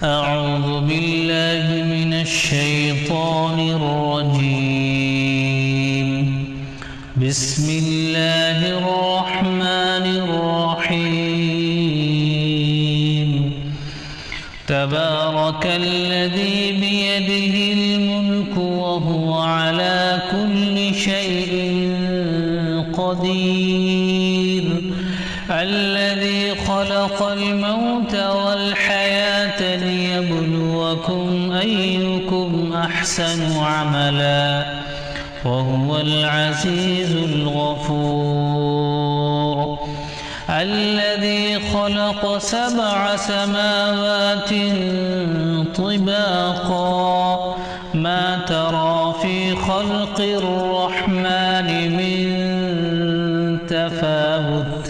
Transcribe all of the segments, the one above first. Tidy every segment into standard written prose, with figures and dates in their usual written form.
أعوذ بالله من الشيطان الرجيم. بسم الله الرحمن الرحيم. تبارك الذي بيده الملك وهو على كل شيء قدير. الذي خلق الموت والحياة ليبلوكم أيكم أحسن عملا وهو العزيز الغفور. الذي خلق 7 سماوات طباقا ما ترى في خلق الرحمن من تفاوت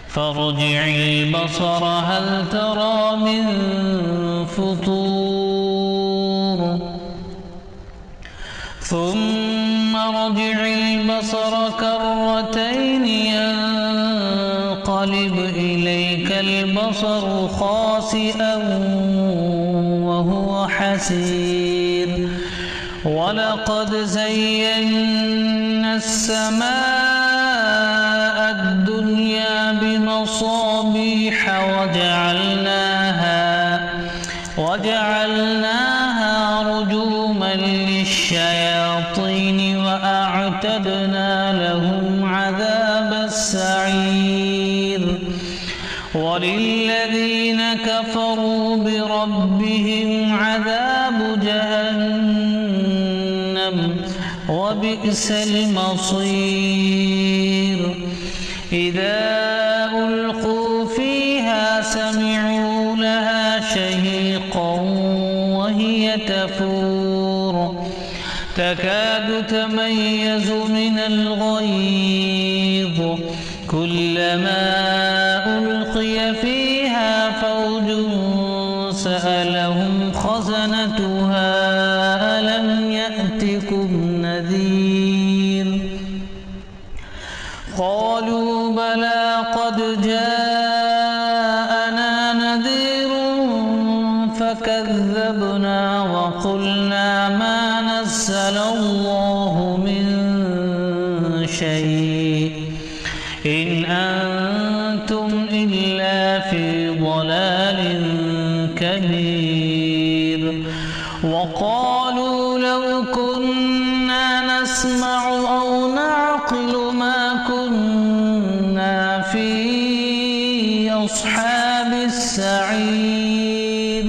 فارجع البصر هل ترى من فطور ثم رجع البصر كرتين ينقلب إليك البصر خاسئا وهو حسير. ولقد زينا السماء الدنيا بمصابيح وجعلناها رجوما للشياطين وأعتدنا لهم عذاب السعير. وللذين كفروا بربهم عذاب جهنم وبئس المصير. إذا ألقوا فيها سمعوا لها شهيقا وهي تفور تكاد تميز من الغيظ كلما ألقي فيها فوج سألهم خزنتها ألم يأتكم نذير قالوا بلى قد جاءنا نذير فكذبنا وقلنا ما نزل الله من شيء إن أنتم إلا في ضلال كبير. وقالوا لو كنا نسمع أو نعقل ما كنا في أصحاب السعير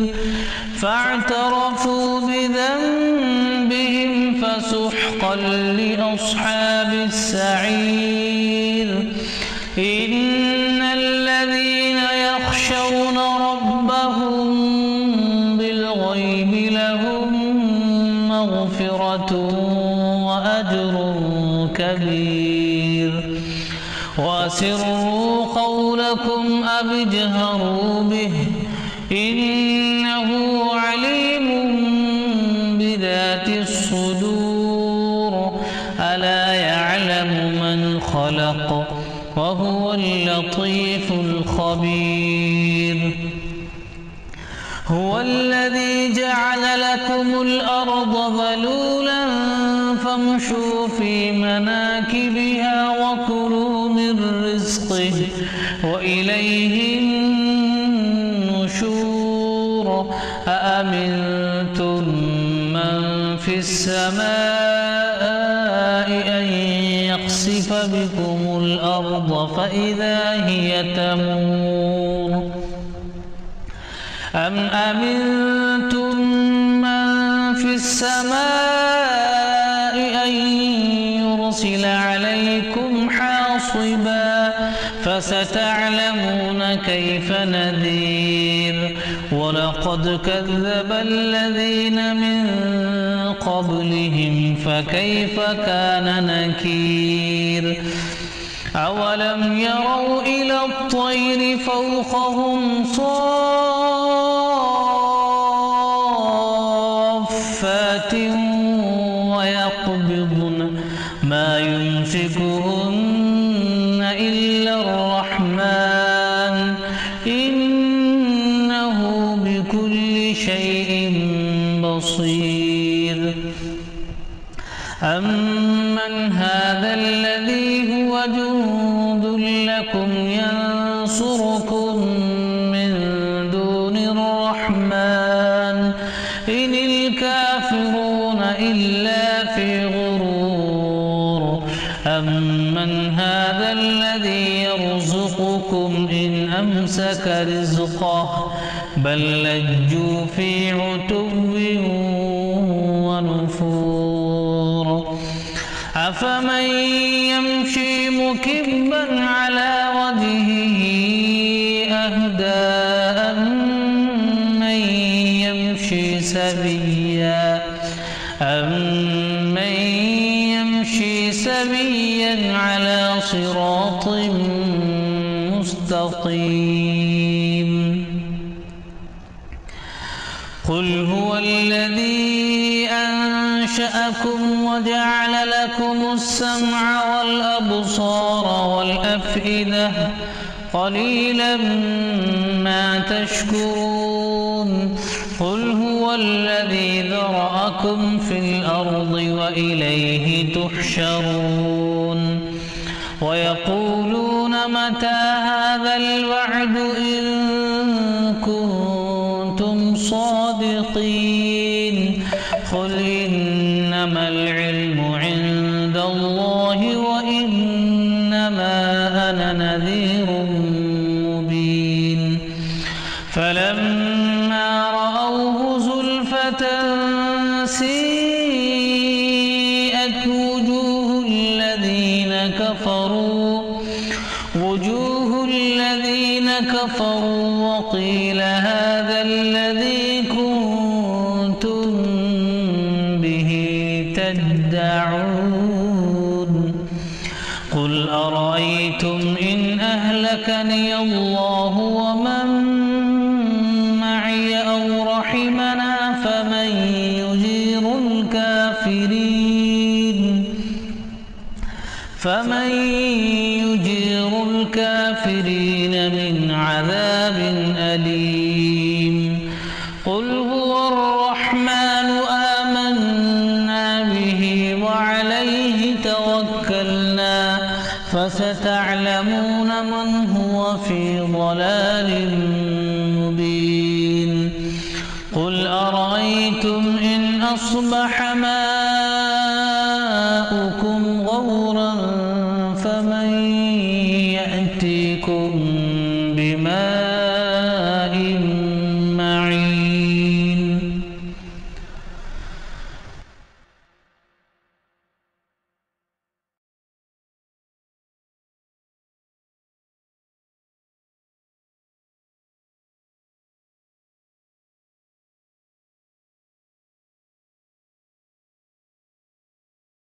فاعترفوا بذنبهم فسحقا لأصحاب السعير. إن الذين يخشون ربهم بالغيب لهم مغفرة وأجر كبير. وأسروا قولكم أو اجهروا به إنه عليم بذات الصدور. ألا يعلم من خلق وهو اللطيف الخبير. هو الذي جعل لكم الأرض ذلولا فامشوا في مناكبها وكلوا من رزقه وإليه النشور. أأمنتم من في السماء أن يخسف بكم الأرض فإذا هي تمور أم أمنتم من في السماء أن يرسل عليكم حاصبا فستعلمون كيف نذير. ولقد كذب الذين من قبلهم فكيف كان نكير. أولم يروا إلى الطير فوقهم صافات ويقبضن ما يمسكهن إلا الرحمن إنه بكل بكل شيء بصير أمن هذا الذي هو جند لكم ينصركم من دون الرحمن إن الكافرون إلا في غرور أمن هذا الذي يرزقكم إن أمسك رزقه بل لجوا في عتو ونفور أفمن يمشي مكبا على وجهه أهدى أمن يمشي سويا على صراط مستقيم قل هو الذي أنشأكم وجعل لكم السمع والأبصار والأفئدة قليلا ما تشكرون قل هو الذي ذرأكم في الأرض وإليه تحشرون ويقولون متى هذا الوعد إن كنتم صادقين قل إنما العلم عند الله وإنما أنا نذير مبين فلما رأوه زلفة سيئت وجوه الذين كفروا وقيل هذا الذي كنتم به تدعون قل أرأيتم إن أهلكني الله ومن معي أو رحمنا فمن يجير الكافرين من عذاب أليم قل هو الرحمن آمنا به وعليه توكلنا فستعلمون من هو في ضلال مبين قل أرأيتم إن أصبح ماؤكم